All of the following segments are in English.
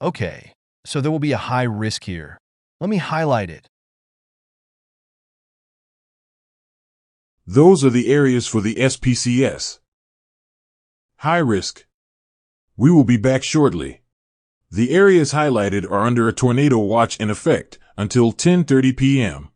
Okay, so there will be a high risk here. Let me highlight it. Those are the areas for the SPCS. High risk. We will be back shortly. The areas highlighted are under a tornado watch in effect until 10:30 p.m.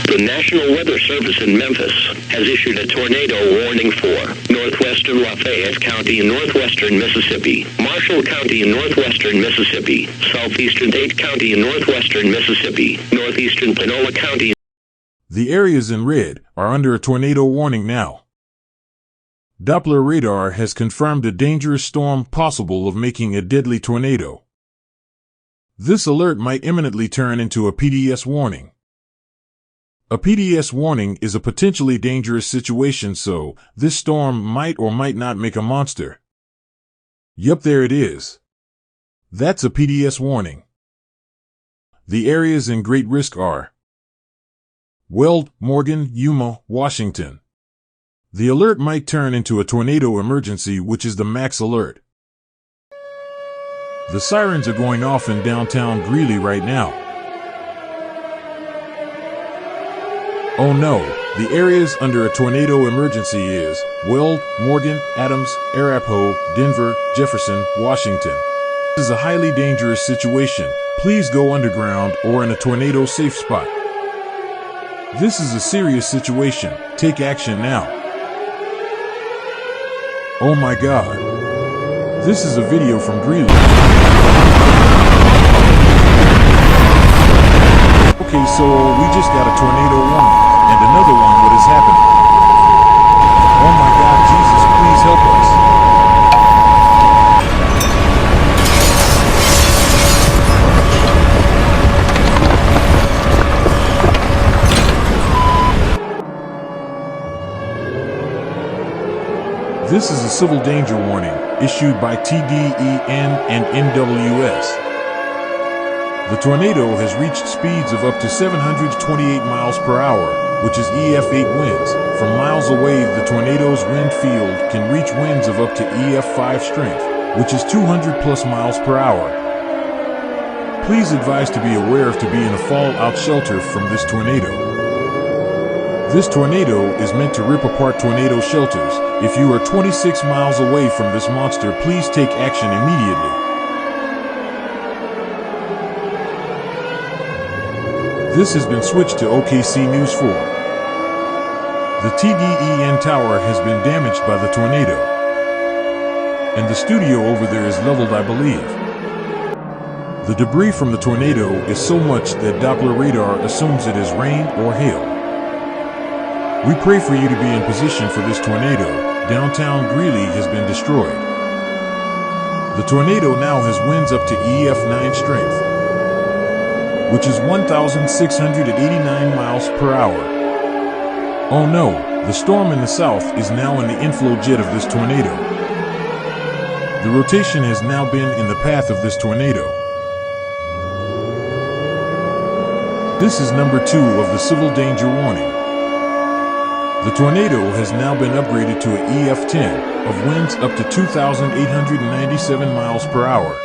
The National Weather Service in Memphis has issued a tornado warning for northwestern Lafayette County in northwestern Mississippi, Marshall County in northwestern Mississippi, southeastern Dade County in northwestern Mississippi, northeastern Panola County. The areas in red are under a tornado warning now. Doppler radar has confirmed a dangerous storm possible of making a deadly tornado. This alert might imminently turn into a PDS warning. A PDS warning is a potentially dangerous situation, so this storm might or might not make a monster. Yup, there it is. That's a PDS warning. The areas in great risk are Weld, Morgan, Yuma, Washington. The alert might turn into a tornado emergency, which is the max alert. The sirens are going off in downtown Greeley right now. Oh no, the areas under a tornado emergency is Weld, Morgan, Adams, Arapahoe, Denver, Jefferson, Washington. This is a highly dangerous situation. Please go underground or in a tornado safe spot. This is a serious situation. Take action now. Oh my God. This is a video from Greeley. Okay, so we just got a tornado warning. And another one, what is happening? Oh my God, Jesus, please help us. This is a civil danger warning issued by TDEN and NWS. The tornado has reached speeds of up to 728 miles per hour, which is Ef8 winds. From miles away, the tornado's wind field can reach winds of up to Ef5 strength, which is 200 plus miles per hour. Please advise to be aware of to be in a fallout shelter from this tornado. This tornado is meant to rip apart tornado shelters. If you are 26 miles away from this monster, please take action immediately. This has been switched to OKC News 4. The TDEN tower has been damaged by the tornado. And the studio over there is leveled, I believe. The debris from the tornado is so much that Doppler radar assumes it is rain or hail. We pray for you to be in position for this tornado. Downtown Greeley has been destroyed. The tornado now has winds up to Ef9 strength, which is 1,689 miles per hour. Oh no, the storm in the south is now in the inflow jet of this tornado. The rotation has now been in the path of this tornado. This is number 2 of the civil danger warning. The tornado has now been upgraded to an Ef10 of winds up to 2,897 miles per hour.